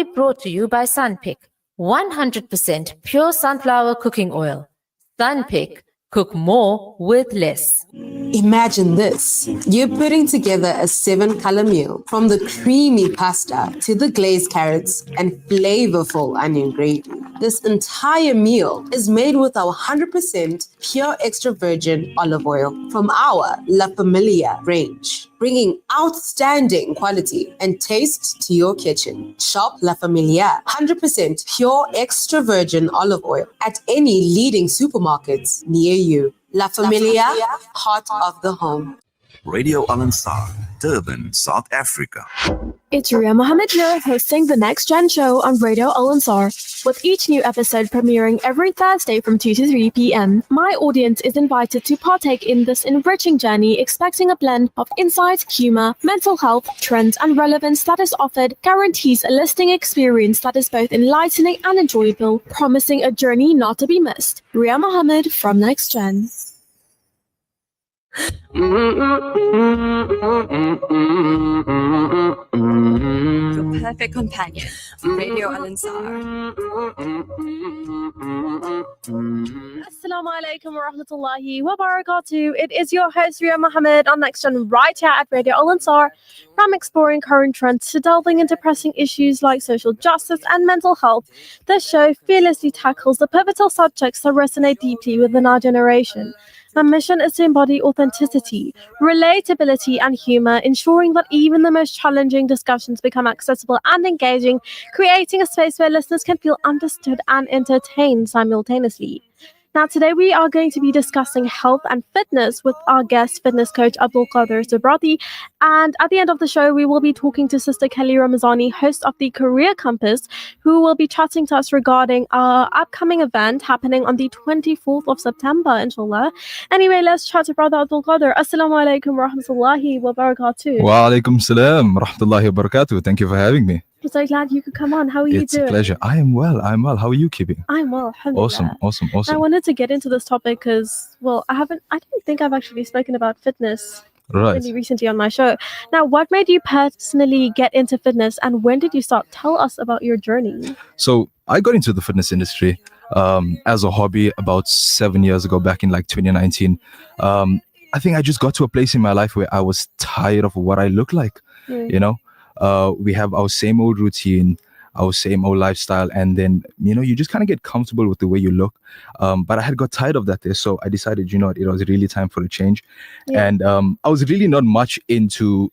proudly brought to you by Sunpick, 100% pure sunflower cooking oil. Sunpick, cook more with less. Imagine this. You're putting together a 7-color meal, from the creamy pasta to the glazed carrots and flavorful onion gravy. This entire meal is made with our 100% pure extra virgin olive oil from our La Familia range, bringing outstanding quality and taste to your kitchen. Shop La Familia 100% pure extra virgin olive oil at any leading supermarkets near you. La Familia, heart of the home. Radio Al Ansar, Durban, South Africa. It's Ria Mahomed here, hosting the Next Gen show on Radio Al Ansar, with each new episode premiering every Thursday from 2 to 3 p.m. My audience is invited to partake in this enriching journey, expecting a blend of insight, humor, mental health, trends, and relevance that is offered, guarantees a listening experience that is both enlightening and enjoyable, promising a journey not to be missed. Ria Mahomed from Next Gen. Your perfect companion, Radio Al Ansar. Assalamu alaikum wa rahmatullahi wa barakatuh. It is your host Ria Mahomed on Next Gen right here at Radio Al Ansar. From exploring current trends to delving into pressing issues like social justice and mental health, this show fearlessly tackles the pivotal subjects that resonate deeply within our generation. My mission is to embody authenticity, relatability, and humor, ensuring that even the most challenging discussions become accessible and engaging, creating a space where listeners can feel understood and entertained simultaneously. Now, today we are going to be discussing health and fitness with our guest, fitness coach Abdul Qadir Zabrati. And at the end of the show, we will be talking to Sister Kelly Ramazani, host of the Career Compass, who will be chatting to us regarding our upcoming event happening on the 24th of September, inshallah. Anyway, let's chat to Brother Abdul Qadir. Assalamu alaikum wa rahmatullahi wa barakatuh. Wa alaikum salam wa rahmatullahi wa barakatuh. Thank you for having me. I'm so glad you could come on. How are you doing? It's a pleasure. I am well. How are you keeping? I'm well, alhamdulillah. Awesome. I wanted to get into this topic because, well, I don't think I've actually spoken about fitness really recently on my show. Now, what made you personally get into fitness, and when did you start? Tell us about your journey. So I got into the fitness industry as a hobby about 7 years ago, back in like 2019. I think I just got to a place in my life where I was tired of what I look like, you know. We have our same old routine, our same old lifestyle, and then you just kind of get comfortable with the way you look. But I had got tired of that there, so I decided it was really time for a change. And I was really not much into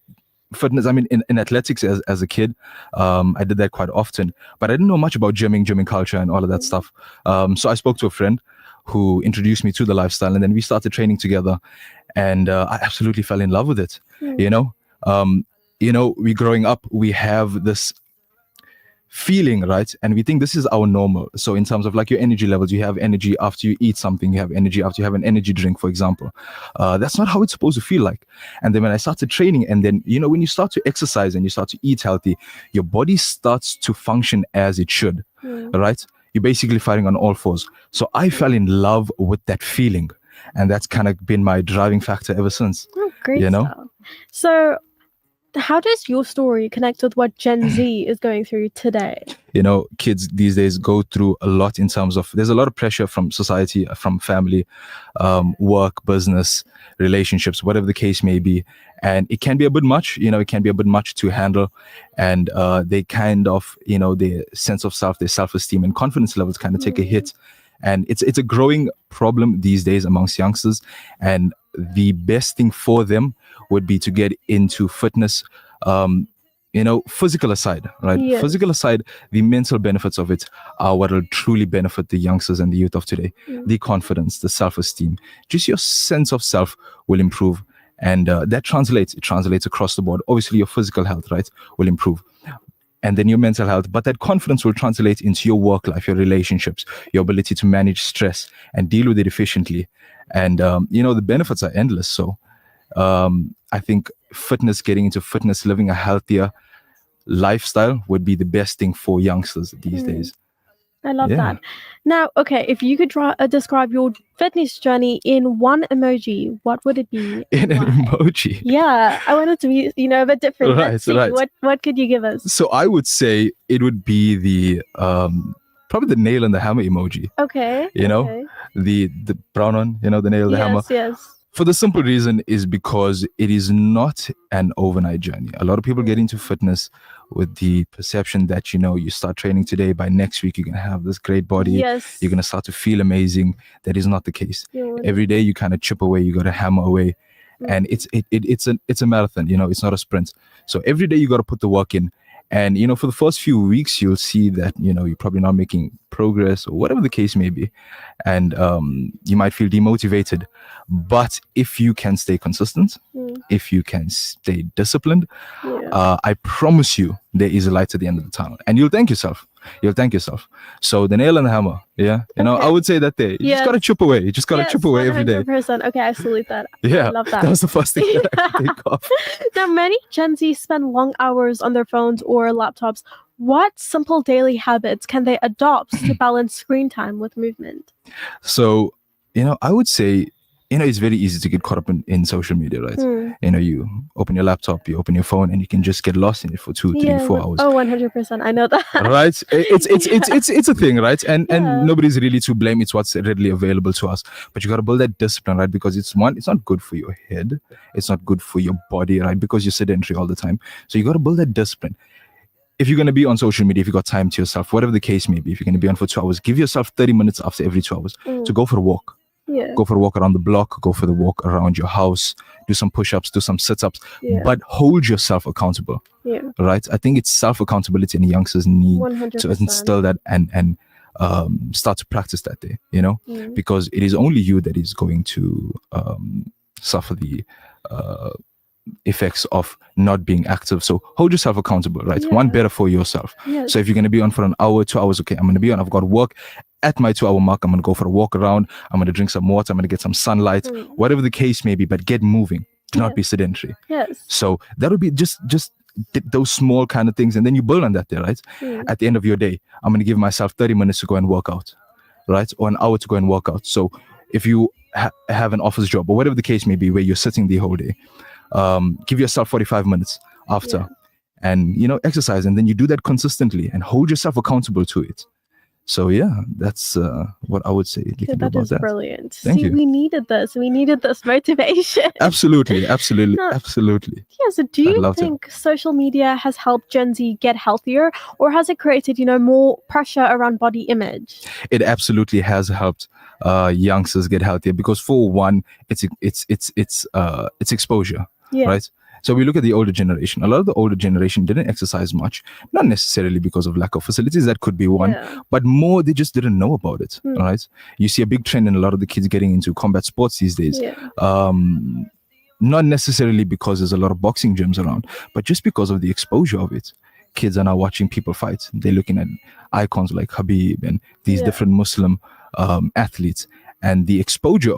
fitness. I mean, in athletics as a kid, I did that quite often, but I didn't know much about gymming culture and all of that stuff. So I spoke to a friend who introduced me to the lifestyle, and then we started training together, and I absolutely fell in love with it. We growing up, we have this feeling, right? And we think this is our normal. So in terms of like your energy levels, you have energy after you eat something, you have energy after you have an energy drink, for example. That's not how it's supposed to feel like. And then when I started training, and then, when you start to exercise and you start to eat healthy, your body starts to function as it should, right? You're basically fighting on all fours. So I fell in love with that feeling. And that's kind of been my driving factor ever since. Oh, great stuff. So how does your story connect with what Gen Z is going through today? Kids these days go through a lot in terms of, there's a lot of pressure from society, from family, work, business, relationships, whatever the case may be. And it can be a bit much, it can be a bit much to handle. And they kind of, their sense of self, their self-esteem and confidence levels kind of take a hit. And it's a growing problem these days amongst youngsters. And the best thing for them would be to get into fitness, physical aside, right? Yes. Physical aside, the mental benefits of it are what will truly benefit the youngsters and the youth of today. The confidence, the self-esteem, just your sense of self will improve. And that translates across the board. Obviously, your physical health, right, will improve. And then your mental health, but that confidence will translate into your work life, your relationships, your ability to manage stress and deal with it efficiently. And, the benefits are endless. So I think getting into fitness, living a healthier lifestyle would be the best thing for youngsters these days. I love Yeah. that. Now, okay, if you could describe your fitness journey in one emoji, what would it be? In and an why? emoji. Yeah, I want it to be, a bit different. Right, Let's see. right. What could you give us? So I would say it would be the probably the nail and the hammer emoji. Okay. You know, okay. the brown one. You know, the nail, the hammer. Yes. For the simple reason is because it is not an overnight journey. A lot of people get into fitness with the perception that, you start training today, by next week, you're going to have this great body. Yes. You're going to start to feel amazing. That is not the case. Yeah. Every day you kind of chip away, you got to hammer away. And it's a marathon, it's not a sprint. So every day you got to put the work in. And, for the first few weeks, you'll see that, you're probably not making progress or whatever the case may be. And you might feel demotivated. But if you can stay consistent, if you can stay disciplined, I promise you there is a light at the end of the tunnel. And you'll thank yourself. So the nail and the hammer, I would say that day. You just got to chip away. You just got to chip away every day. 100%. Okay, I salute that. Yeah, I love that. That was the first thing that I could think of. Now, many Gen Z spend long hours on their phones or laptops. What simple daily habits can they adopt to balance screen time with movement? So, I would say, it's very easy to get caught up in social media, right? You open your laptop, you open your phone, and you can just get lost in it for 2, 3, 4 hours. Oh, 100%. I know that. Right? It's a thing, right? And nobody's really to blame. It's what's readily available to us. But you got to build that discipline, right? Because it's not good for your head. It's not good for your body, right? Because you're sedentary all the time. So you got to build that discipline. If you're going to be on social media, if you got time to yourself, whatever the case may be, if you're going to be on for 2 hours, give yourself 30 minutes after every 2 hours to go for a walk. Yeah. Go for a walk around the block, go for the walk around your house, do some push-ups, do some sit-ups, but hold yourself accountable. Yeah. Right? I think it's self-accountability and youngsters need 100%. to instill that and start to practice that day, because it is only you that is going to suffer the effects of not being active. So hold yourself accountable, right? One, better for yourself. Yes. So if you're going to be on for an hour, 2 hours, okay, I'm going to be on, I've got work. At my 2 hour mark, I'm going to go for a walk around. I'm going to drink some water. I'm going to get some sunlight, whatever the case may be, but get moving. Do not be sedentary. Yes. So that would be just those small kind of things. And then you build on that there, right? At the end of your day, I'm going to give myself 30 minutes to go and work out, right? Or an hour to go and work out. So if you have an office job or whatever the case may be where you're sitting the whole day, give yourself 45 minutes after and, exercise. And then you do that consistently and hold yourself accountable to it. So that's what I would say. That is brilliant. Thank you. We needed this. We needed this motivation. Absolutely. Yeah, so do you think social media has helped Gen Z get healthier, or has it created, more pressure around body image? It absolutely has helped youngsters get healthier because, for one, it's exposure, right? So we look at the older generation. A lot of the older generation didn't exercise much, not necessarily because of lack of facilities. That could be one, but more they just didn't know about it. All right. You see a big trend in a lot of the kids getting into combat sports these days. Not necessarily because there's a lot of boxing gyms around, but just because of the exposure of it. Kids are now watching people fight. They're looking at icons like Habib and these different Muslim athletes. And the exposure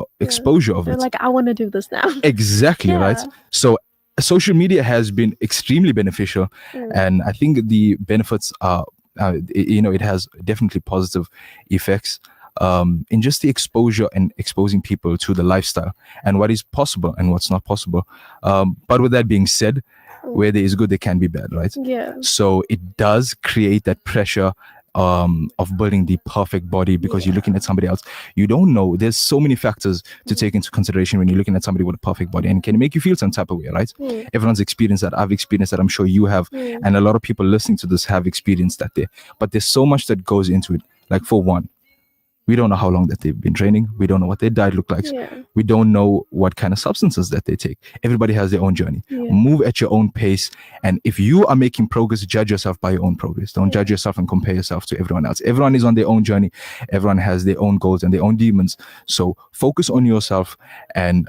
of They're it. Like, I want to do this now. Exactly, right? So social media has been extremely beneficial, and I think the benefits are, it has definitely positive effects in just the exposure and exposing people to the lifestyle and what is possible and what's not possible. But with that being said, where there is good, there can be bad, right? Yeah. So it does create that pressure of building the perfect body because you're looking at somebody else. You don't know. There's so many factors to take into consideration when you're looking at somebody with a perfect body, and it can make you feel some type of way, right? Everyone's experienced that. I've experienced that. I'm sure you have, and a lot of people listening to this have experienced that there. But there's so much that goes into it. Like, for one, we don't know how long that they've been training. We don't know what their diet looks like. We don't know what kind of substances that they take. Everybody has their own journey. Move at your own pace. And if you are making progress, judge yourself by your own progress. Don't judge yourself and compare yourself to everyone else. Everyone is on their own journey. Everyone has their own goals and their own demons. So focus on yourself and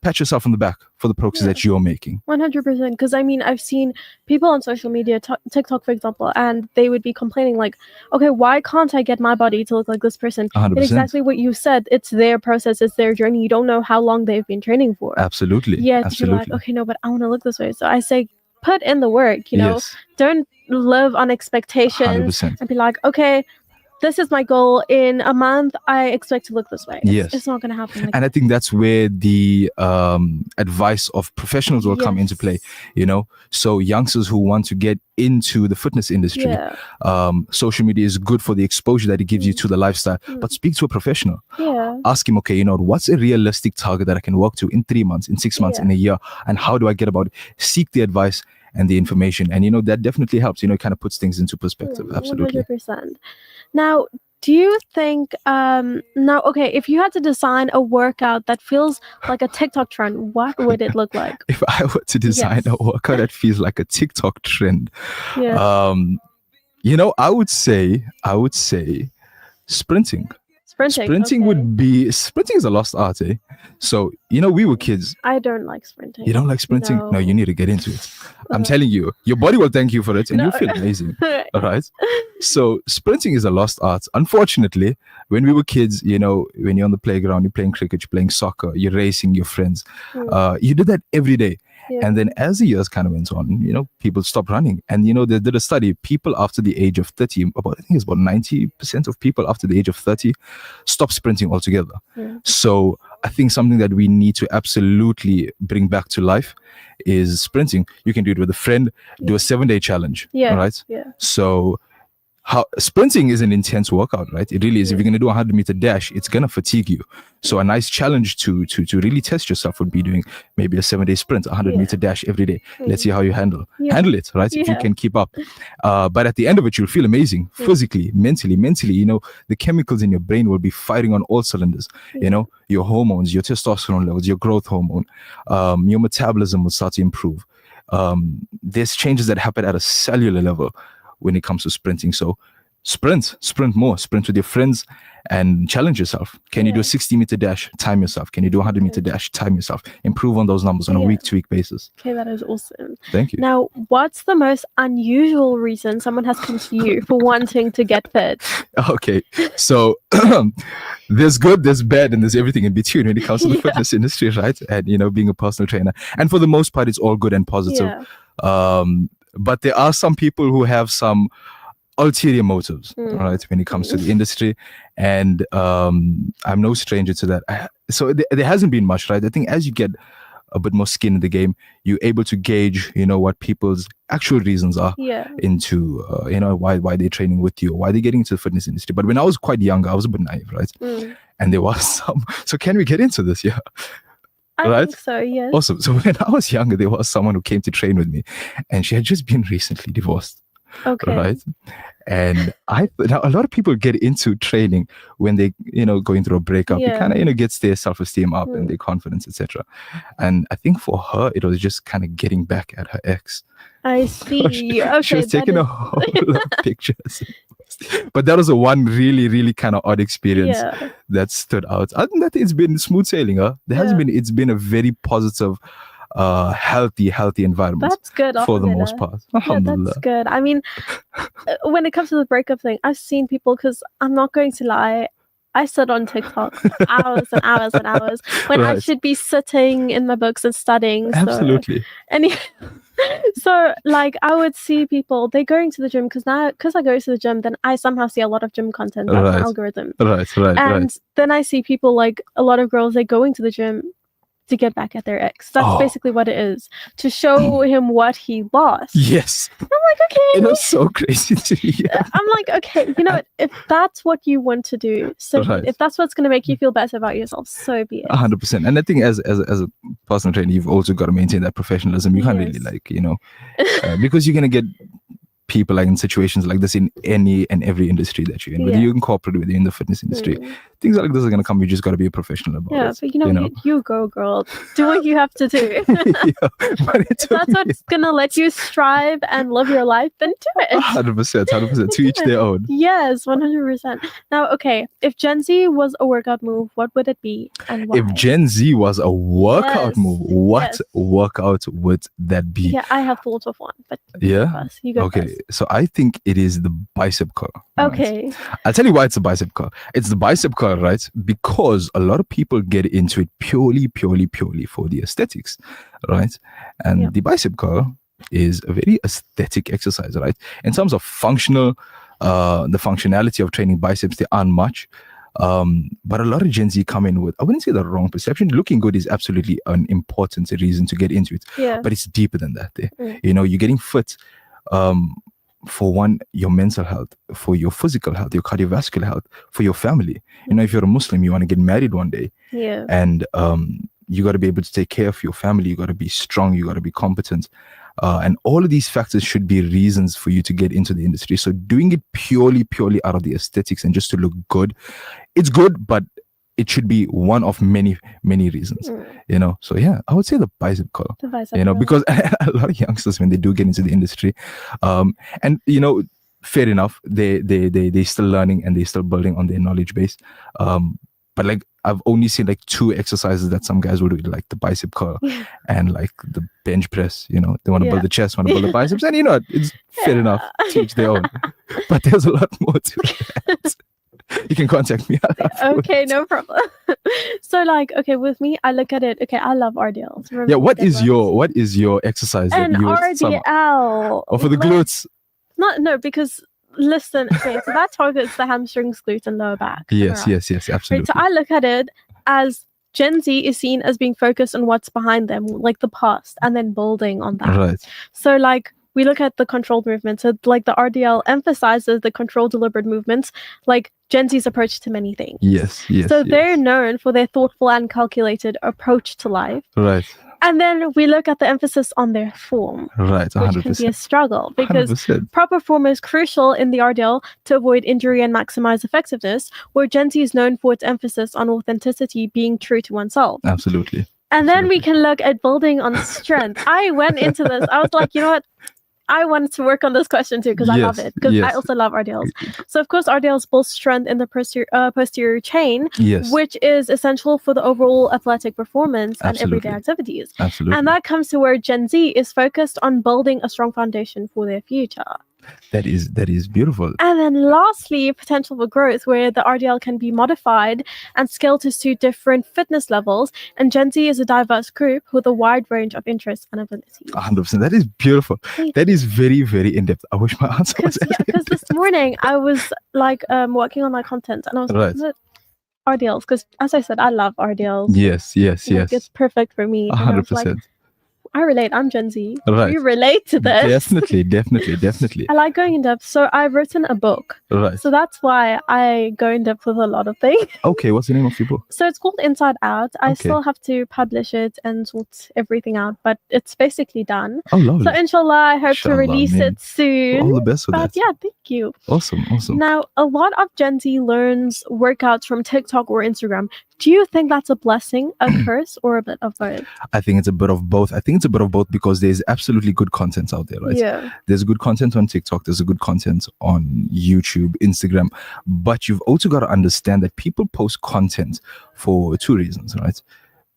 pat yourself on the back for the progress that you're making. 100%. Because I've seen people on social media, TikTok for example, and they would be complaining like, okay, why can't I get my body to look like this person? 100%. But exactly what you said, it's their process, it's their journey. You don't know how long they've been training for. Absolutely. Yeah, you're like, okay, no, but I want to look this way. So I say, put in the work, Yes. Don't live on expectations 100%. and be like, okay, this is my goal. In a month, I expect to look this way. Yes. It's not going to happen. Like And I think that's where the advice of professionals will come into play, you know. So youngsters who want to get into the fitness industry, social media is good for the exposure that it gives you to the lifestyle, but speak to a professional. Ask him, okay, you know, what's a realistic target that I can work to in 3 months, in 6 months, in a year, and how do I get about it? Seek the advice and the information, and you know that definitely helps. You know, it kind of puts things into perspective. Absolutely. 100%. Now, do you think if you had to design a workout that feels like a TikTok trend, what would it look like? If I were to design a workout that feels like a TikTok trend, you know, I would say sprinting. Sprinting is a lost art, eh? So, you know, we were kids. I don't like sprinting. You don't like sprinting? No, you need to get into it. I'm telling you, your body will thank you for it and you'll feel amazing. All right. So sprinting is a lost art. Unfortunately, when we were kids, you know, when you're on the playground, you're playing cricket, you're playing soccer, you're racing your friends. You did that every day. And then as the years kind of went on, you know, people stopped running. And, you know, they did a study. People after the age of 30, I think it's about 90% of people after the age of 30 stop sprinting altogether. So I think something that we need to absolutely bring back to life is sprinting. You can do it with a friend, do a 7-day challenge. All right. So sprinting is an intense workout, right? It really is. If you're going to do a 100-meter dash, it's going to fatigue you. So a nice challenge to really test yourself would be doing maybe a 7-day sprint, a 100-meter dash every day. Let's see how you handle it, right? If you can keep up. But at the end of it, you'll feel amazing physically, mentally, you know, the chemicals in your brain will be firing on all cylinders, you know, your hormones, your testosterone levels, your growth hormone, your metabolism will start to improve. There's changes that happen at a cellular level when it comes to sprinting. So sprint more, sprint with your friends and challenge yourself. Can you do a 60-meter dash? Time yourself. Can you do a 100-meter dash? Time yourself. Improve on those numbers on a week-to-week basis. Okay, that is awesome. Thank you. Now, what's the most unusual reason someone has come to you for wanting to get fit? Okay, so there's good, there's bad, and there's everything in between when it comes to the fitness industry, right? And, you know, being a personal trainer. And for the most part, it's all good and positive. But there are some people who have some ulterior motives, right, when it comes to the industry. And I'm no stranger to that. So there hasn't been much, right? I think as you get a bit more skin in the game, you're able to gauge, you know, what people's actual reasons are into, you know, why they're training with you, or why they're getting into the fitness industry. But when I was quite young, I was a bit naive, right? And there was some. So can we get into this? Yeah. I think so, yes. Awesome. So when I was younger, there was someone who came to train with me, and she had just been recently divorced. Okay. Right. And now a lot of people get into training when they, you know, going through a breakup. It kind of, you know, gets their self-esteem up and their confidence, etc. And I think for her, it was just kind of getting back at her ex. I see. She was taking a whole lot of pictures. But that was a one really, really kind of odd experience that stood out. Other than that, it's been smooth sailing. There hasn't been. It's been a very positive, healthy environment. That's good. For the most part. Yeah, that's good. I mean, when it comes to the breakup thing, I've seen people, because I'm not going to lie, I sit on TikTok for hours and hours and hours when I should be sitting in my books and studying. Absolutely. So like I would see people, they're going to the gym because I go to the gym, then I somehow see a lot of gym content. That's my algorithm. And then I see people, like a lot of girls, they're going to the gym to get back at their ex. That's basically what it is. To show him what he lost. Yes. I'm like, okay. It was so crazy to me. I'm like, okay, you know what? If that's what you want to do, so if that's what's going to make you feel better about yourself, so be it. 100%. And I think as a personal trainer, you've also got to maintain that professionalism. You can't really, like, you know, because you're going to get people like in situations like this in any and every industry that you're in, whether you're in corporate, whether you're in the fitness industry, things like this are going to come. You just got to be a professional about it. But you know, you go, girl, do what you have to do. If that's what's going to let you strive and live your life, then do it. 100%, to each their own. Yes, 100%. Now, okay, if Gen Z was a workout move, what would it be and why? If Gen Z was a workout move, what workout would that be? Yeah, I have thought of one, but you go first. So I think it is the bicep curl. Okay. Right? I'll tell you why it's a bicep curl. It's the bicep curl, right? Because a lot of people get into it purely for the aesthetics, right? And the bicep curl is a very aesthetic exercise, right? In terms of functional The functionality of training biceps, they aren't much. But a lot of Gen Z come in with, I wouldn't say the wrong perception. Looking good is absolutely an important reason to get into it. Yeah. But it's deeper than that. You know, you're getting fit for one, your mental health, for your physical health, your cardiovascular health, for your family. You know, if you're a Muslim, you want to get married one day. Yeah. And you got to be able to take care of your family. You got to be strong. You got to be competent. And all of these factors should be reasons for you to get into the industry. So doing it purely out of the aesthetics and just to look good, it's good, but it should be one of many reasons, you know. So yeah, I would say the bicep curl, you know, because a lot of youngsters, when they do get into the industry, and you know, fair enough, they still learning and they still building on their knowledge base. But like, I've only seen like 2 exercises that some guys will do, like the bicep curl and like the bench press. You know, they want to build the chest, want to build the biceps, and you know, it's fair enough to each their own. But there's a lot more to that. You can contact me. Okay, no problem. So like, okay, with me, I look at it. Okay, I love RDLs. Yeah, what is your exercise that an you would RDL? or for the glutes? No, because listen, okay, so that targets the hamstrings, glutes, and lower back. Yes, absolutely. Right, so I look at it as Gen Z is seen as being focused on what's behind them, like the past, and then building on that. Right. So like, we look at the controlled movements. So like the RDL emphasizes the controlled deliberate movements, like Gen Z's approach to many things. Yes. So they're known for their thoughtful and calculated approach to life. Right. And then we look at the emphasis on their form. Right, 100%. Which can be a struggle because 100%. proper form is crucial in the RDL to avoid injury and maximize effectiveness, where Gen Z is known for its emphasis on authenticity, being true to oneself. Absolutely. And then we can look at building on strength. I went into this, I was like, you know what? I wanted to work on this question too because I love it. Because I also love RDLs. So of course, RDLs build strength in the posterior chain, which is essential for the overall athletic performance and everyday activities. Absolutely. And that comes to where Gen Z is focused on building a strong foundation for their future. That is beautiful. And then lastly, potential for growth, where the RDL can be modified and scaled to suit different fitness levels. And Gen Z is a diverse group with a wide range of interests and abilities. 100%. That is beautiful. That is very, very in-depth. I wish my answer was because this morning I was like working on my content and I was like, is it RDLs? Because as I said, I love RDLs. Yes. Like, it's perfect for me. 100%. I relate. I'm Gen Z. Right. You relate to this. Definitely. I like going in depth. So I've written a book. Right. So that's why I go in depth with a lot of things. Okay. What's the name of your book? So it's called Inside Out. I still have to publish it and sort everything out, but it's basically done. Oh, lovely. So inshallah, I hope to release it soon. All the best with that. Yeah, thank you. Awesome. Now, a lot of Gen Z learns workouts from TikTok or Instagram. Do you think that's a blessing, a curse, or a bit of both? I think it's a bit of both. Because there's absolutely good content out there, right? Yeah. There's good content on TikTok. There's a good content on YouTube, Instagram. But you've also got to understand that people post content for 2 reasons, right?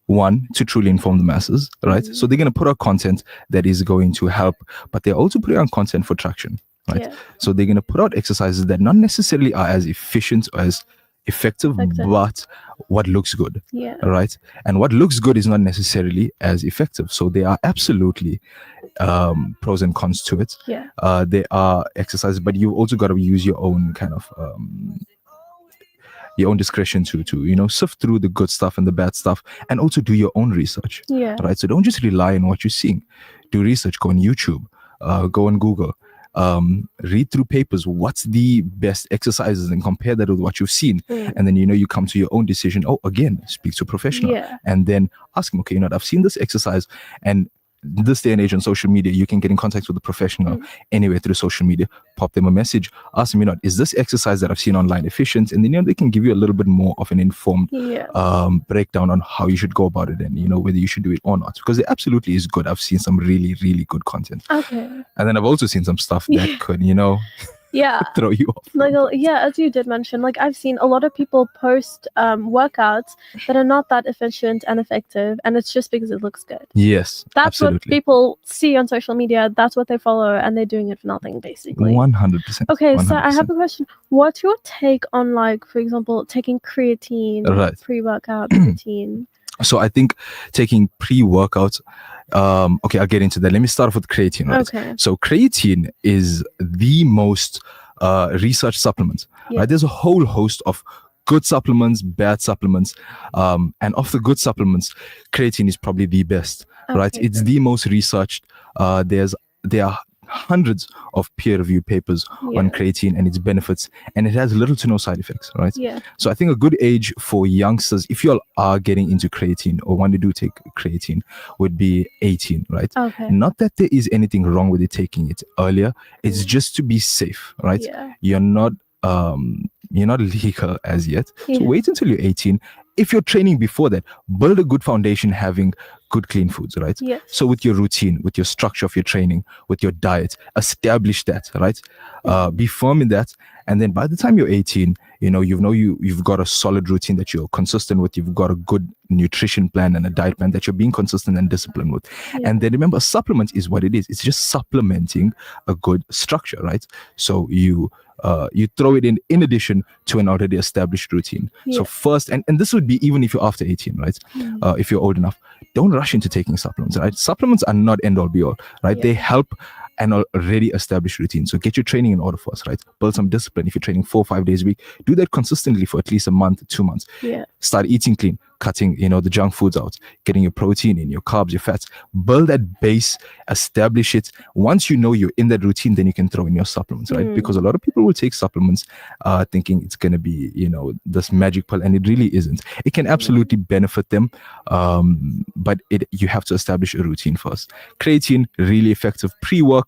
One, to truly inform the masses, right? So they're going to put out content that is going to help, but they're also putting out content for traction, right? Yeah. So they're going to put out exercises that not necessarily are as efficient or as effective, but what looks good, right? And what looks good is not necessarily as effective. So there are absolutely pros and cons to it. There are exercises, but you've also got to use your own kind of your own discretion to sift through the good stuff and the bad stuff, and also do your own research, right? So don't just rely on what you're seeing. Do research. Go on YouTube, go on Google, read through papers. What's the best exercises, and compare that with what you've seen, and then you come to your own decision. Again, speak to a professional, and then ask them, okay, I've seen this exercise, and this day and age on social media, you can get in contact with a professional anywhere through social media. Pop them a message, ask them, is this exercise that I've seen online efficient? And then they can give you a little bit more of an informed breakdown on how you should go about it, and whether you should do it or not, because it absolutely is good. I've seen some really, really good content. Okay. And then I've also seen some stuff that could throw you off. Like, as you did mention, like I've seen a lot of people post workouts that are not that efficient and effective, and it's just because it looks good. Yes, that's absolutely. What people see on social media. That's what they follow, and they're doing it for nothing, basically. 100%. Okay, 100%. so I have a question. What's your take on, like, for example, taking creatine, pre-workout routine? So I think taking pre-workouts, okay, I'll get into that. Let me start off with creatine, right? Okay. So creatine is the most research supplements. Yeah. Right? There's a whole host of good supplements, bad supplements, and of the good supplements, creatine is probably the best. Right? Okay, It's the most researched. There are hundreds of peer-reviewed papers on creatine and its benefits, and it has little to no side effects. Right? Yeah. So I think a good age for youngsters, if you all are getting into creatine or want to do take creatine, would be 18. Right? Okay. Not that there is anything wrong with it taking it earlier. It's just to be safe. Right? Yeah. You're not legal as yet. Yeah. So wait until you're 18. If you're training before that, build a good foundation having good clean foods, right? Yes. So with your routine, with your structure of your training, with your diet, establish that, right? Be firm in that. And then by the time you're 18, you've got a solid routine that you're consistent with. You've got a good nutrition plan and a diet plan that you're being consistent and disciplined with. Yeah. And then remember, a supplement is what it is. It's just supplementing a good structure, right? So you throw it in addition to an already established routine. Yeah. So first, and this would be even if you're after 18, right? If you're old enough, don't rush into taking supplements, right? Supplements are not end all be all, right? They help an already established routine. So get your training in order first, right? Build some discipline. If you're training 4 or 5 days a week, do that consistently for at least a month, 2 months. Yeah. Start eating clean, cutting, the junk foods out, getting your protein in, your carbs, your fats. Build that base, establish it. Once you know you're in that routine, then you can throw in your supplements, right? Because a lot of people will take supplements thinking it's going to be, this magic pill, and it really isn't. It can absolutely benefit them, but you have to establish a routine first. Creatine, really effective pre-workout.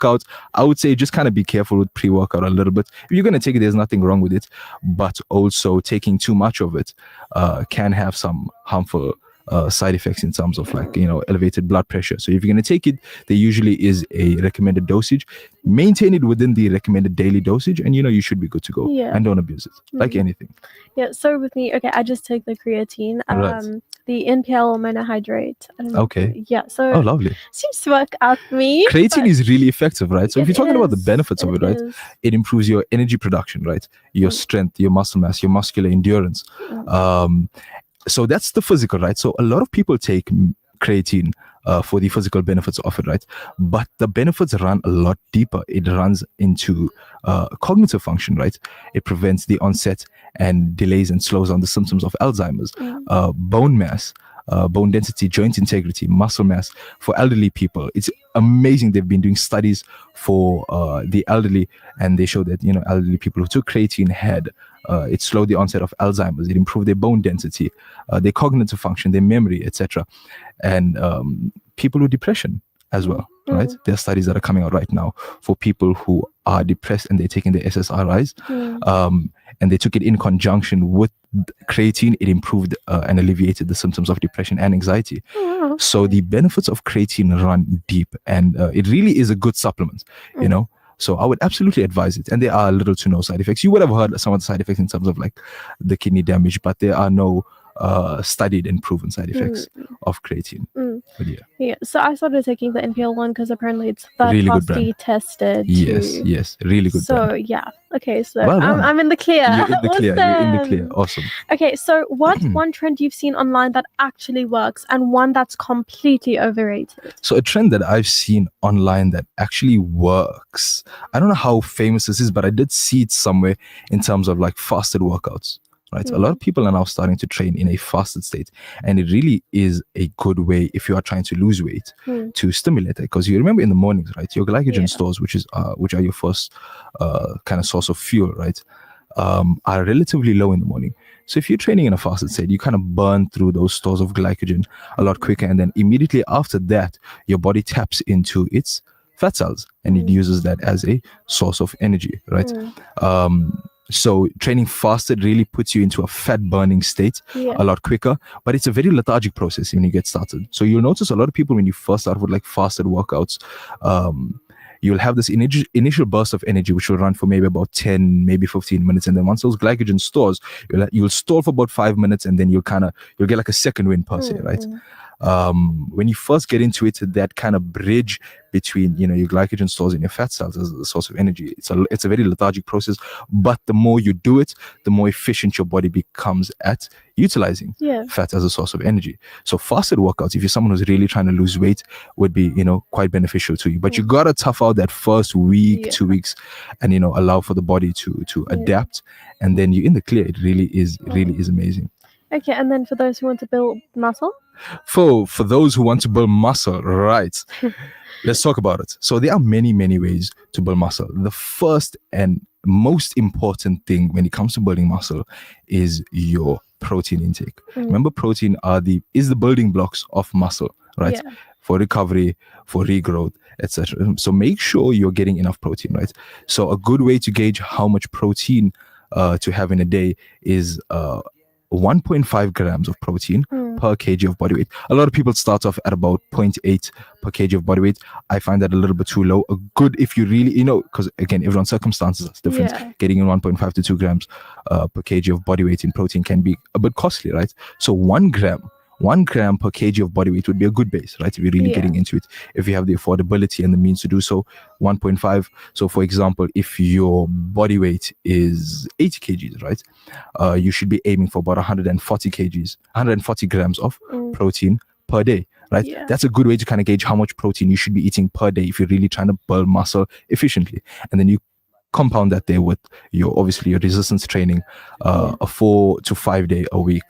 I would say just kind of be careful with pre-workout a little bit. If you're going to take it, there's nothing wrong with it, but also taking too much of it can have some harmful side effects in terms of elevated blood pressure. So if you're going to take it, there usually is a recommended dosage. Maintain it within the recommended daily dosage, and you should be good to go. Yeah. And don't abuse it like anything. Yeah. So with me, okay, I just take the creatine, Right. the NPL monohydrate. I don't know. Okay. Yeah. So Oh, lovely. seems to work out for me. Creatine is really effective, right? So if It you're talking about the is, benefits of it, right? is. It improves your energy production, right? Your strength, your muscle mass, your muscular endurance. So that's the physical, right? So a lot of people take creatine for the physical benefits of it, right? But the benefits run a lot deeper. It runs into cognitive function, right? It prevents the onset and delays and slows down the symptoms of Alzheimer's, bone mass, bone density, joint integrity, muscle mass for elderly people. It's amazing. They've been doing studies for the elderly, and they show that elderly people who took creatine had it slowed the onset of Alzheimer's. It improved their bone density, their cognitive function, their memory, etc. And people with depression as well, right? There are studies that are coming out right now for people who are depressed and they're taking the SSRIs, and they took it in conjunction with creatine. It improved and alleviated the symptoms of depression and anxiety. So the benefits of creatine run deep, and it really is a good supplement, So I would absolutely advise it. And there are little to no side effects. You would have heard some of the side effects in terms of like the kidney damage, but there are no studied and proven side effects of creatine. But Yeah. So I started taking the NPL one because apparently it's third Really good party brand. tested. Yes, really good So brand. yeah. Okay. So Well done. I'm in the clear. You're in the clear. You're in the Awesome. clear. Awesome. Okay. So what's one trend you've seen online that actually works and one that's completely overrated? So a trend that I've seen online that actually works. I don't know how famous this is, but I did see it somewhere in terms of like fasted workouts. Right? A lot of people are now starting to train in a fasted state, and it really is a good way if you are trying to lose weight to stimulate it. Because you remember in the mornings, right, your glycogen stores, which are your first kind of source of fuel, right, are relatively low in the morning. So if you're training in a fasted state, you kind of burn through those stores of glycogen a lot quicker, and then immediately after that, your body taps into its fat cells, and it uses that as a source of energy, right? So training fasted really puts you into a fat burning state a lot quicker, but it's a very lethargic process when you get started. So you'll notice a lot of people when you first start with like fasted workouts, you'll have this initial burst of energy, which will run for maybe about 10, maybe 15 minutes. And then once those glycogen stores, you'll store for about 5 minutes, and then you'll get like a second wind per se, right? When you first get into it, that kind of bridge between, you know, your glycogen stores and your fat cells as a source of energy, it's a very lethargic process. But the more you do it, the more efficient your body becomes at utilizing fat as a source of energy. So fasted workouts, if you're someone who's really trying to lose weight, would be, you know, quite beneficial to you. But you gotta tough out that first week, 2 weeks, and, you know, allow for the body to adapt, and then you're in the clear. It really is amazing. Okay, and then for those who want to build muscle? For those who want to build muscle, right? Let's talk about it. So there are many ways to build muscle. The first and most important thing when it comes to building muscle is your protein intake. Remember, protein is the building blocks of muscle, right? For recovery, for regrowth, etc. So make sure you're getting enough protein, right? So a good way to gauge how much protein to have in a day is 1.5 grams of protein per kg of body weight. A lot of people start off at about 0.8 per kg of body weight. I find that a little bit too low. A good, if you really, you know, because again, everyone's circumstances is different. Getting in 1.5 to 2 grams per kg of body weight in protein can be a bit costly, right? So 1 gram per kg of body weight would be a good base, right? If you're really getting into it, if you have the affordability and the means to do so, 1.5. So for example, if your body weight is 80 kgs, right? You should be aiming for about 140 grams of protein per day, right? That's a good way to kind of gauge how much protein you should be eating per day if you're really trying to build muscle efficiently. And then you compound that there with your resistance training, a 4 to 5 day a week.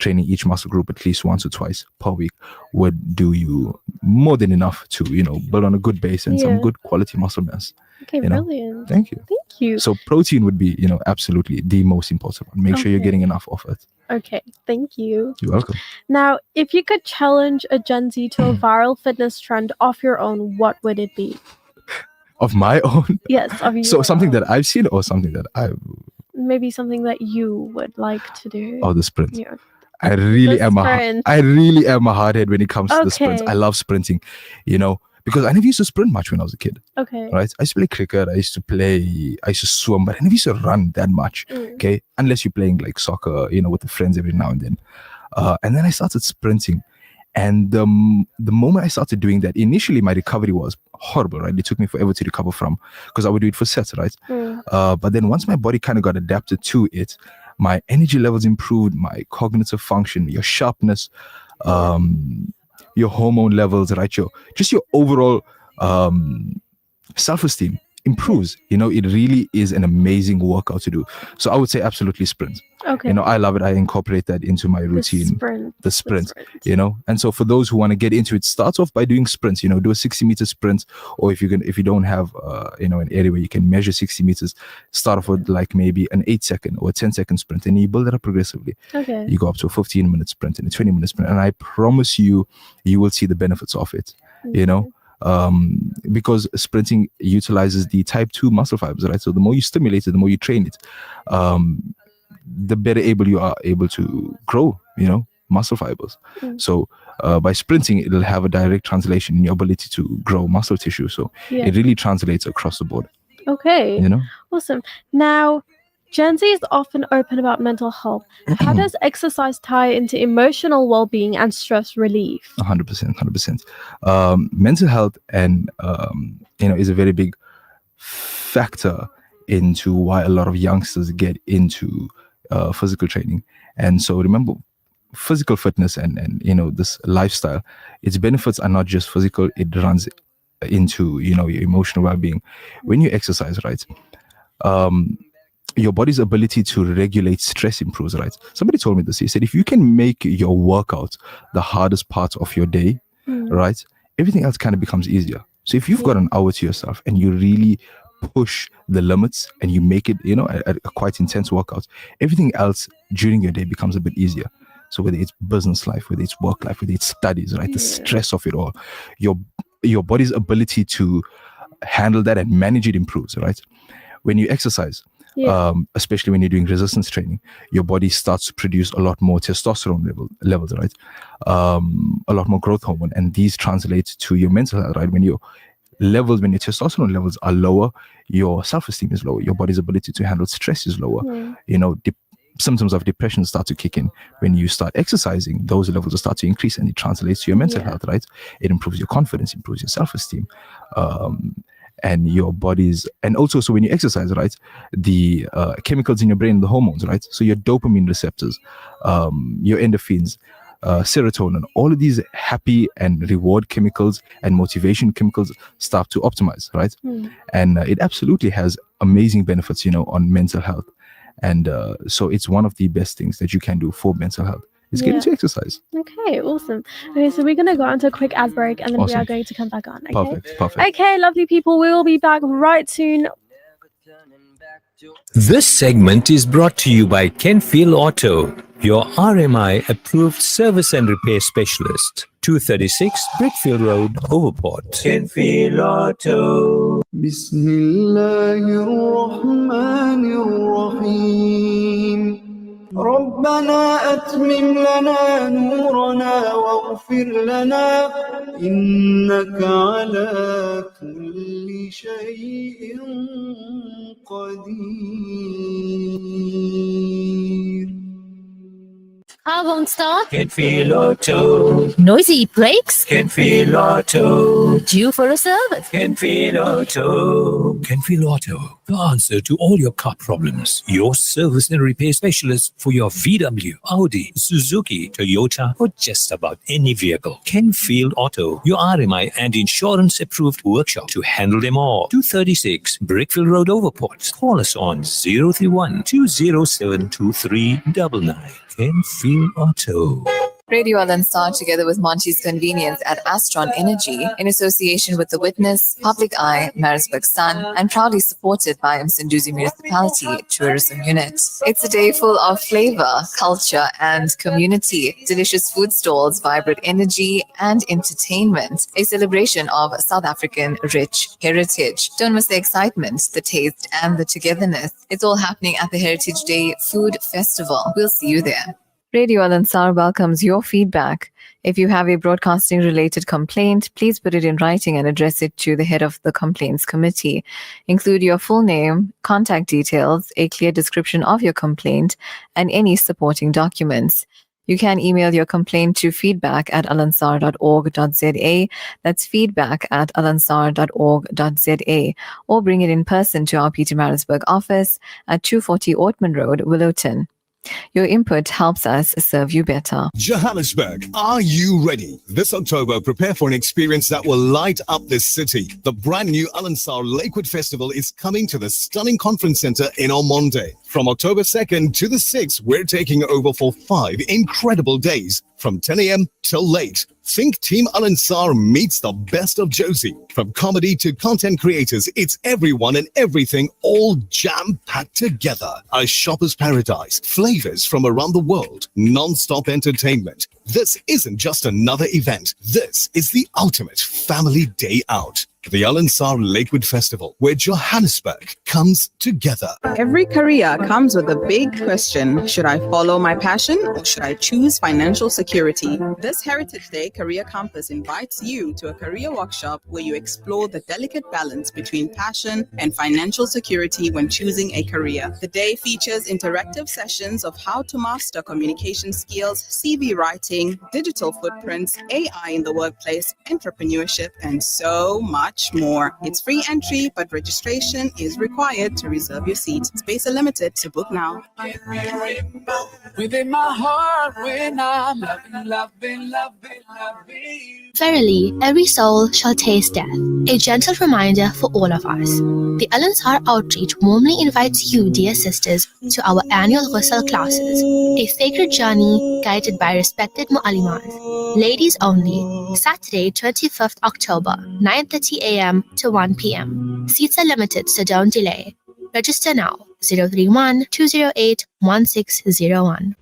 Training each muscle group at least once or twice per week would do you more than enough to, you know, build on a good base and some good quality muscle mass. Okay, brilliant. Thank you. Thank you. So protein would be, you know, absolutely the most important one. Make sure you're getting enough of it. Okay, thank you. You're welcome. Now, if you could challenge a Gen Z to a viral fitness trend of your own, what would it be? Of my own? Yes, of your So something own. that I've seen or something that I've... Maybe something that you would like to do. Oh, the sprint. Yeah. I really am a hardhead when it comes to the sprints. Okay. I love sprinting, you know, because I never used to sprint much when I was a kid. Okay. Right? I used to play cricket, I used to swim, but I never used to run that much. Okay. Unless you're playing like soccer, you know, with the friends every now and then. And then I started sprinting. And the moment I started doing that, initially my recovery was horrible, right? It took me forever to recover from, because I would do it for sets, right? But then once my body kind of got adapted to it, my energy levels improved, my cognitive function, your sharpness, your hormone levels, right? Your overall self-esteem improves. You know, it really is an amazing workout to do. So I would say absolutely sprint. Okay. You know, I love it. I incorporate that into my routine. The sprint. You know, and so for those who want to get into it, start off by doing sprints. You know, do a 60-meter sprint, or if you don't have you know, an area where you can measure 60 meters, start off with like maybe an 8-second or a 10-second sprint, and you build it up progressively. Okay. You go up to a 15-minute sprint and a 20-minute sprint, and I promise you will see the benefits of it. You know. Because sprinting utilizes the type 2 muscle fibers, right? So the more you stimulate it, the more you train it, the better you are able to grow, you know, muscle fibers. So by sprinting, it'll have a direct translation in your ability to grow muscle tissue. So it really translates across the board. Okay. You know? Awesome. Now, Gen Z is often open about mental health. How does exercise tie into emotional well-being and stress relief? 100%. Mental health and you know, is a very big factor into why a lot of youngsters get into physical training. And so remember, physical fitness and you know, this lifestyle, its benefits are not just physical. It runs into, you know, your emotional well-being. When you exercise, right, your body's ability to regulate stress improves, right? Somebody told me this. He said, if you can make your workout the hardest part of your day, right, everything else kind of becomes easier. So if you've got an hour to yourself and you really push the limits and you make it, you know, a quite intense workout, everything else during your day becomes a bit easier. So whether it's business life, whether it's work life, whether it's studies, right, the stress of it all, your body's ability to handle that and manage it improves, right? When you exercise, especially when you're doing resistance training, your body starts to produce a lot more testosterone levels, right? A lot more growth hormone, and these translate to your mental health, right? When your testosterone levels are lower, your self-esteem is lower, your body's ability to handle stress is lower. You know, symptoms of depression start to kick in. When you start exercising, those levels will start to increase, and it translates to your mental health, right? It improves your confidence, improves your self-esteem, and your body's, and also, so when you exercise, right, the chemicals in your brain, the hormones, right? So your dopamine receptors, your endorphins, serotonin, all of these happy and reward chemicals and motivation chemicals start to optimize, right? And it absolutely has amazing benefits, on mental health. And so it's one of the best things that you can do for mental health is getting to exercise. Okay, awesome. Okay, so we're going to go on to a quick ad break, and then we are going to come back on. Okay? Perfect. Okay, lovely people, we will be back right soon. This segment is brought to you by Kenfield Auto, your RMI approved service and repair specialist. 236 Brickfield Road, Overport. Kenfield Auto. Bismillahirrahmanirrahim. ربنا أتمم لنا نورنا واغفر لنا إنك على كل شيء قدير. Car won't start? Kenfield Auto. Noisy brakes? Kenfield Auto. Due for a service? Kenfield Auto. Kenfield Auto, the answer to all your car problems. Your service and repair specialist for your VW, Audi, Suzuki, Toyota, or just about any vehicle. Kenfield Auto, your RMI and insurance approved workshop to handle them all. 236 Brickfield Road, Overport. Call us on 031 207 2399. Kenfield Auto. Radio Al-Ansar, together with Monty's Convenience at Astron Energy, in association with The Witness, Public Eye, Maritzburg Sun, and proudly supported by Msunduzi Municipality Tourism Unit. It's a day full of flavor, culture, and community. Delicious food stalls, vibrant energy, and entertainment. A celebration of South African rich heritage. Don't miss the excitement, the taste, and the togetherness. It's all happening at the Heritage Day Food Festival. We'll see you there. Radio Al-Ansar welcomes your feedback. If you have a broadcasting-related complaint, please put it in writing and address it to the head of the complaints committee. Include your full name, contact details, a clear description of your complaint, and any supporting documents. You can email your complaint to feedback@alansar.org.za. That's feedback@alansar.org.za. Or bring it in person to our Pietermaritzburg office at 240 Ortman Road, Willowton. Your input helps us serve you better. Johannesburg, are you ready? This October, prepare for an experience that will light up this city. The brand new Al-Ansar Lakewood Festival is coming to the stunning conference center in Omonde. From October 2nd to the 6th, we're taking over for 5 incredible days from 10 a.m. till late. Think Team Al-Ansar meets the best of Josie. From comedy to content creators, it's everyone and everything all jam-packed together. A shopper's paradise, flavors from around the world, non-stop entertainment. This isn't just another event. This is the ultimate family day out. The Al-Ansar Lakewood Festival, where Johannesburg comes together. Every career comes with a big question. Should I follow my passion or should I choose financial security? This Heritage Day Career Compass invites you to a career workshop where you explore the delicate balance between passion and financial security when choosing a career. The day features interactive sessions of how to master communication skills, CV writing, digital footprints, AI in the workplace, entrepreneurship, and so much more. It's free entry, but registration is required to reserve your seat. Space are limited, so book now. Within my heart when I'm loving. Verily, every soul shall taste death. A gentle reminder for all of us. The Al-Ansar Outreach warmly invites you, dear sisters, to our annual Ghusl classes, a sacred journey guided by respected mu'allimas. Ladies only. Saturday, 25th October, 9:30 a.m. to 1 p.m. Seats are limited, so don't delay. Register now. 031-208-1601.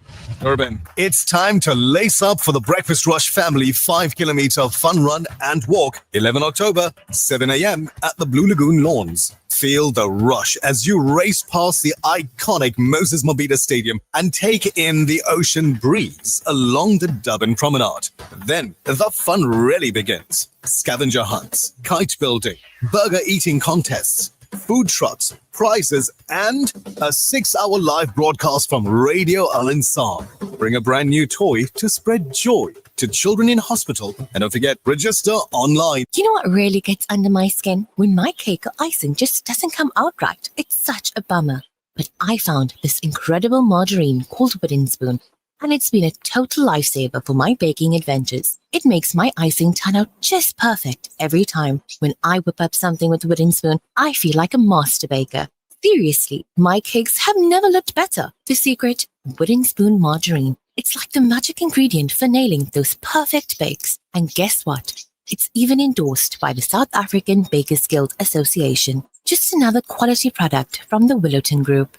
Urban, it's time to lace up for the Breakfast Rush Family 5-kilometer fun run and walk, 11 October, 7 a.m. at the Blue Lagoon Lawns. Feel the rush as you race past the iconic Moses Mabhida Stadium and take in the ocean breeze along the Durban Promenade. Then the fun really begins. Scavenger hunts, kite building, burger eating contests, food trucks, prizes, and a 6-hour live broadcast from Radio Al Ansar. Bring a brand new toy to spread joy to children in hospital. And don't forget, register online. You know what really gets under my skin? When my cake or icing just doesn't come out right. It's such a bummer. But I found this incredible margarine called Wooden Spoon, and it's been a total lifesaver for my baking adventures. It makes my icing turn out just perfect every time. When I whip up something with Wooden Spoon, I feel like a master baker. Seriously, my cakes have never looked better. The secret? Wooden Spoon margarine. It's like the magic ingredient for nailing those perfect bakes. And guess what? It's even endorsed by the South African Bakers Guild Association. Just another quality product from the Willowton Group.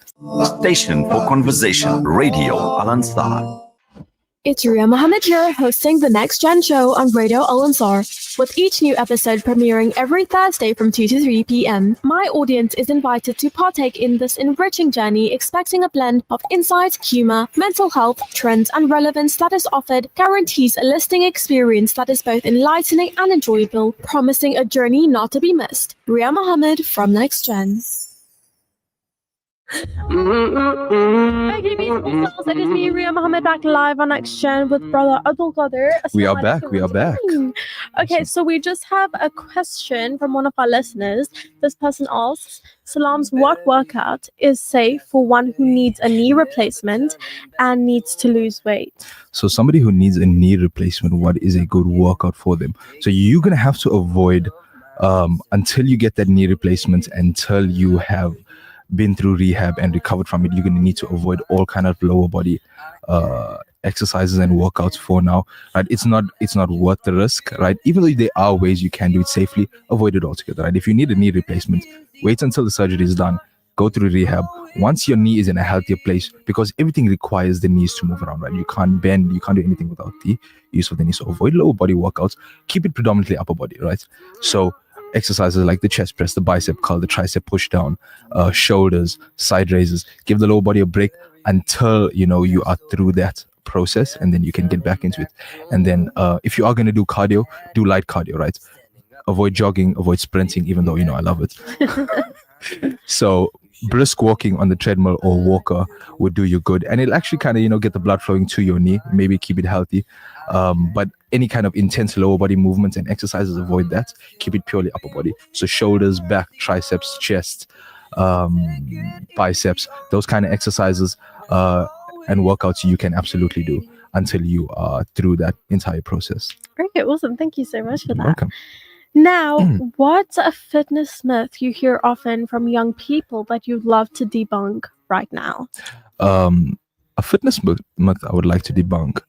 Station for Conversation, Radio Al Ansar. It's Ria Mahomed here, hosting the Next Gen show on Radio Al Ansar, with each new episode premiering every Thursday from 2 to 3 p.m. My audience is invited to partake in this enriching journey, expecting a blend of insight, humor, mental health, trends, and relevance that is offered, guarantees a listening experience that is both enlightening and enjoyable, promising a journey not to be missed. Ria Mahomed from Next Gen. Okay, beautiful souls, it is me, Ria Mahomed, back live on Next Gen with brother Abdul Qadir. We are back. Okay, so we just have a question from one of our listeners. This person asks, Salams, what workout is safe for one who needs a knee replacement and needs to lose weight? So somebody who needs a knee replacement, what is a good workout for them? So you're going to have to avoid, until you get that knee replacement, until you have been through rehab and recovered from it, you're going to need to avoid all kind of lower body exercises and workouts for now, right? It's not worth the risk, right? Even though there are ways you can do it safely, avoid it altogether, right? If you need a knee replacement, wait until the surgery is done, go through rehab. Once your knee is in a healthier place, because everything requires the knees to move around, right? You can't bend, you can't do anything without the use of the knee. So avoid lower body workouts, keep it predominantly upper body, right? So exercises like the chest press, the bicep curl, the tricep push down, shoulders, side raises, give the lower body a break until you are through that process, and then you can get back into it. And then if you are going to do cardio, do light cardio, right? Avoid jogging, avoid sprinting, even though I love it. So brisk walking on the treadmill or walker would do you good, and it'll actually kind of get the blood flowing to your knee, maybe keep it healthy. But any kind of intense lower body movements and exercises, avoid that. Keep it purely upper body. So shoulders, back, triceps, chest, biceps, those kind of exercises and workouts you can absolutely do until you are through that entire process. Okay, awesome. Thank you so much for that. You're welcome. Now, what's a fitness myth you hear often from young people that you'd love to debunk right now? A fitness myth I would like to debunk,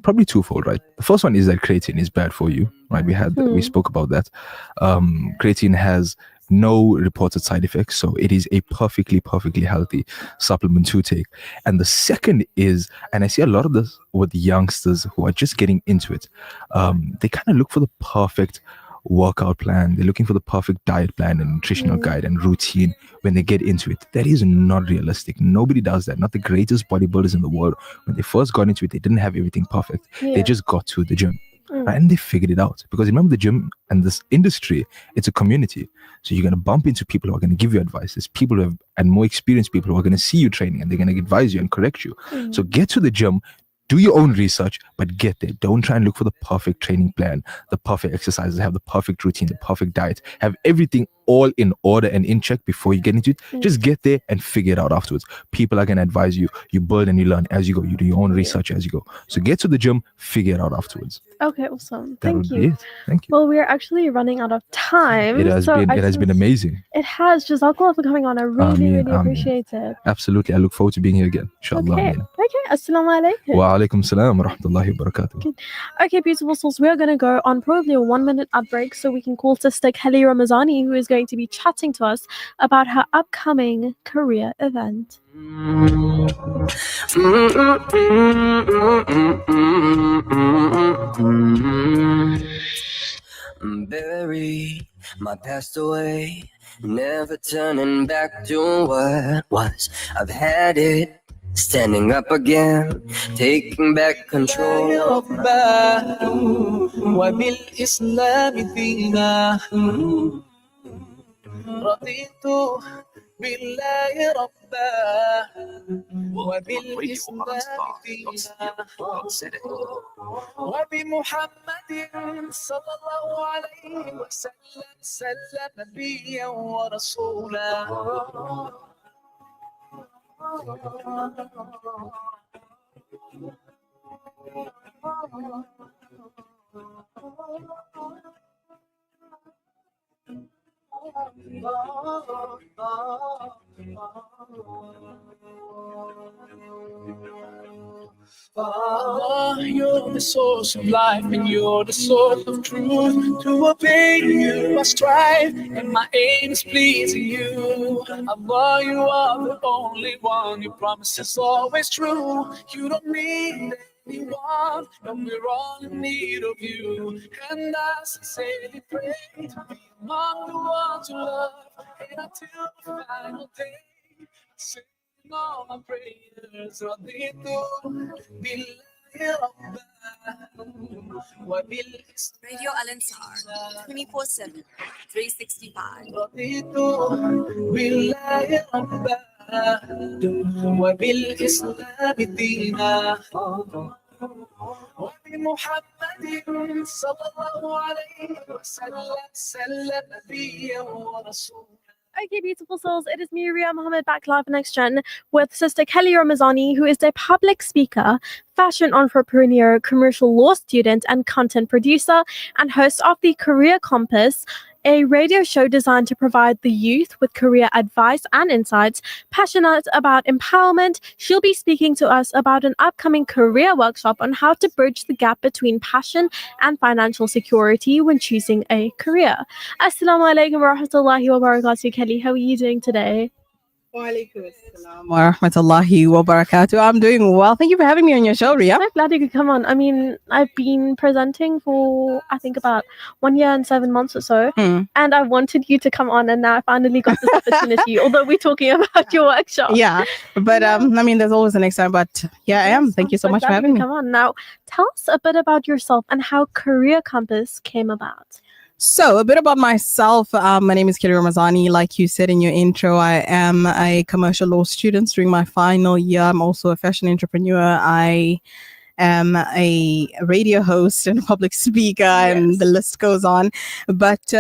probably twofold, right? The first one is that creatine is bad for you, right? We spoke about that. Creatine has no reported side effects, so it is a perfectly healthy supplement to take. And the second is, and I see a lot of this with youngsters who are just getting into it, they kind of look for the perfect workout plan. They're looking for the perfect diet plan and nutritional guide and routine when they get into it. That is not realistic. Nobody does that. Not the greatest bodybuilders in the world. When they first got into it, they didn't have everything perfect. They just got to the gym, right? And they figured it out. Because remember, the gym and this industry, it's a community. So you're going to bump into people who are going to give you advice. There's people who have, and more experienced people who are going to see you training, and they're going to advise you and correct you. So get to the gym, do your own research, but get there. Don't try and look for the perfect training plan, the perfect exercises, have the perfect routine, the perfect diet, have everything all in order and in check before you get into it. Just get there and figure it out afterwards. People are going to advise you. You build and you learn as you go. You do your own research as you go. So get to the gym, figure it out afterwards. Okay, awesome. Thank you. Thank you. Well, we're actually running out of time. It has been amazing. It has. Jazakallah for coming on. I really appreciate it. Absolutely. I look forward to being here again. Inshallah. Okay. Assalamu alaikum. Wa alaikum salam wa rahmatullahi wa barakatuh. Okay, beautiful souls. We're going to go on probably a 1-minute ad break so we can call Sister Kelly Ramazani, who is going to be chatting to us about her upcoming career event. Bury my past away, never turning back to what was. I've had it, standing up again, taking back control. رضيت بالله ربا وبالإسلام دينا وبمحمد صلى الله عليه وسلم نبيا ورسولا. Allah, you're the source of life and you're the source of truth. To obey you I strive and my aim is pleasing you. Allah, you are the only one, your promise is always true. You don't need anyone, and we're all in need of you. And I sincerely pray to be among the ones you love, and until the final day, sing all my prayers. رضيت بالله ربا وبالإسلام Radio Alansar, 24/7, 365. رضيت بالله ربا وبالإسلام دينا وبمحمد صلى الله عليه وسلم نبيا ورسولا. Okay, beautiful souls, it is me, Ria Mahomed, back live Next Gen with Sister Kelly Ramazani, who is a public speaker, fashion entrepreneur, commercial law student, and content producer, and host of the Career Compass, a radio show designed to provide the youth with career advice and insights. Passionate about empowerment, she'll be speaking to us about an upcoming career workshop on how to bridge the gap between passion and financial security when choosing a career. Assalamu alaikum wa rahmatullahi wa barakatuh. Kelly, how are you doing today? Wa rahmatullahi wa barakatuh. I'm doing well. Thank you for having me on your show, Ria. I'm glad you could come on. I mean, I've been presenting for, I think, about 1 year and 7 months or so. And I wanted you to come on, and now I finally got this opportunity, although we're talking about your workshop. Yeah, but I mean, there's always the next time. But yeah, I am. Thank you so much for having me. Come on. Now, tell us a bit about yourself and how Career Compass came about. So, a bit about myself. My name is Kelly Ramazani. Like you said in your intro, I am a commercial law student during my final year. I'm also a fashion entrepreneur. I am a radio host and a public speaker, and the list goes on. But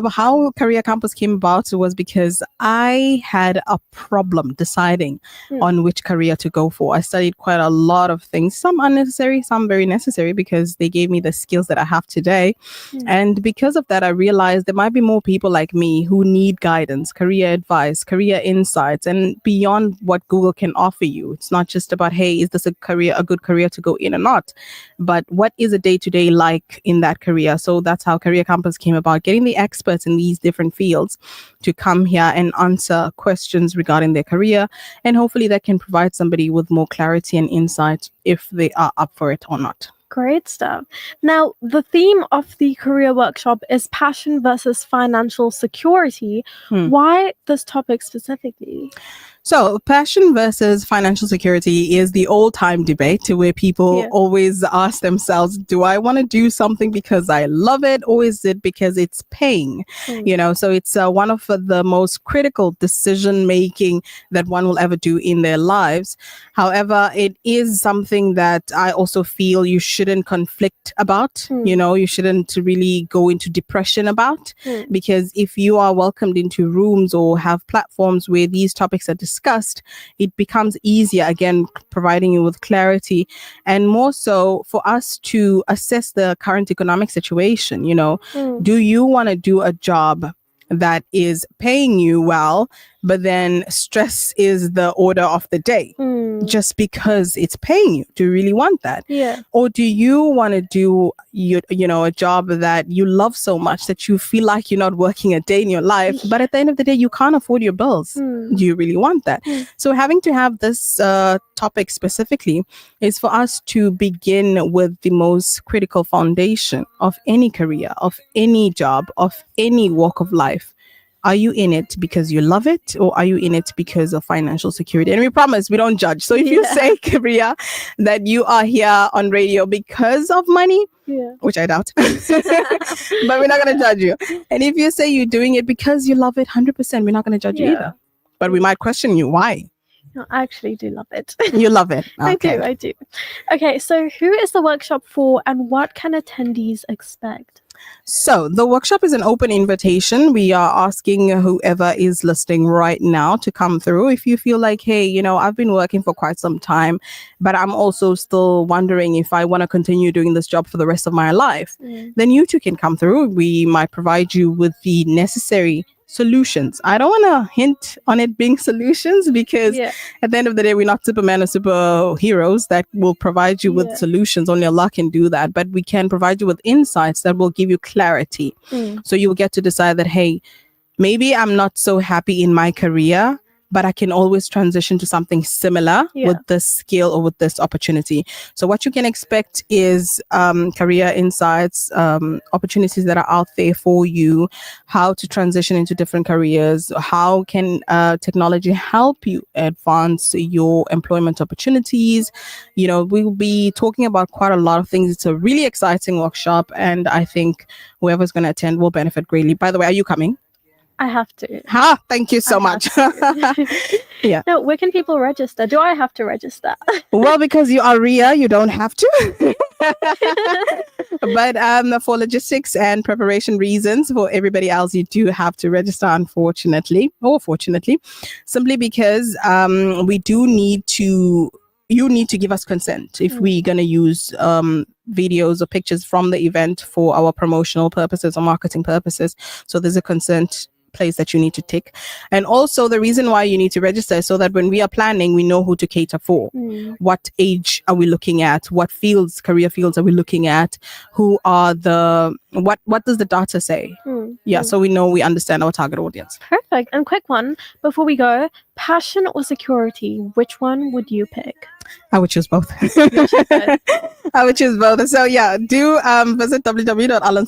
how Career Campus came about was because I had a problem deciding on which career to go for. I studied quite a lot of things, some unnecessary, some very necessary, because they gave me the skills that I have today. And because of that, I realized there might be more people like me who need guidance, career advice, career insights, and beyond what Google can offer you. It's not just about, hey, is this a good career to go in or not, but what is a day-to-day like in that career? So that's how Career Campus came about, getting the experts in these different fields to come here and answer questions regarding their career, and hopefully that can provide somebody with more clarity and insight if they are up for it or not. Great stuff. Now, the theme of the career workshop is passion versus financial security. Why this topic specifically? So, passion versus financial security is the old-time debate where people always ask themselves, do I want to do something because I love it, or is it because it's paying? You know, so it's one of the most critical decision-making that one will ever do in their lives. However, it is something that I also feel you shouldn't conflict about. You know, you shouldn't really go into depression about, because if you are welcomed into rooms or have platforms where these topics are discussed, it becomes easier, again, providing you with clarity, and more so for us to assess the current economic situation. You know, do you want to do a job that is paying you well, but then stress is the order of the day just because it's paying you? Do you really want that? Or do you want to do a job that you love so much that you feel like you're not working a day in your life, but at the end of the day you can't afford your bills? Do you really want that? So having to have this topic specifically is for us to begin with the most critical foundation of any career, of any job, of any walk of life, Are you in it because you love it, or are you in it because of financial security? And we promise we don't judge. So if you say, Ria, that you are here on radio because of money, which I doubt, but we're not going to judge you. And if you say you're doing it because you love it 100%, we're not going to judge you either. But we might question you. Why? No, I actually do love it. You love it. Okay. I do. Okay, so who is the workshop for and what can attendees expect? So the workshop is an open invitation. We are asking whoever is listening right now to come through. If you feel like, hey, you know, I've been working for quite some time, but I'm also still wondering if I want to continue doing this job for the rest of my life, then you too can come through. We might provide you with the necessary solutions. I don't want to hint on it being solutions because at the end of the day, we're not Superman or superheroes that will provide you with solutions. Only Allah can do that. But we can provide you with insights that will give you clarity. So you will get to decide that, hey, maybe I'm not so happy in my career, but I can always transition to something similar with this skill or with this opportunity. So what you can expect is career insights, opportunities that are out there for you, how to transition into different careers, how can technology help you advance your employment opportunities. You know, we'll be talking about quite a lot of things. It's a really exciting workshop, and I think whoever's going to attend will benefit greatly. By the way, are you coming? I have to. Thank you so much. Yeah. No, where can people register? Do I have to register? Well, because you are Ria, you don't have to. But for logistics and preparation reasons, for everybody else, you do have to register, unfortunately, or fortunately, simply because we do need to. You need to give us consent if we're going to use videos or pictures from the event for our promotional purposes or marketing purposes. So there's a consent place that you need to tick. And also the reason why you need to register is so that when we are planning, we know who to cater for. What age are we looking at? What fields, career fields are we looking at? Who are the, what does the data say? So we know, we understand our target audience. Perfect. And quick one before we go, passion or security, which one would you pick? I would choose both. I would choose both. So yeah, do visit www.alansar.com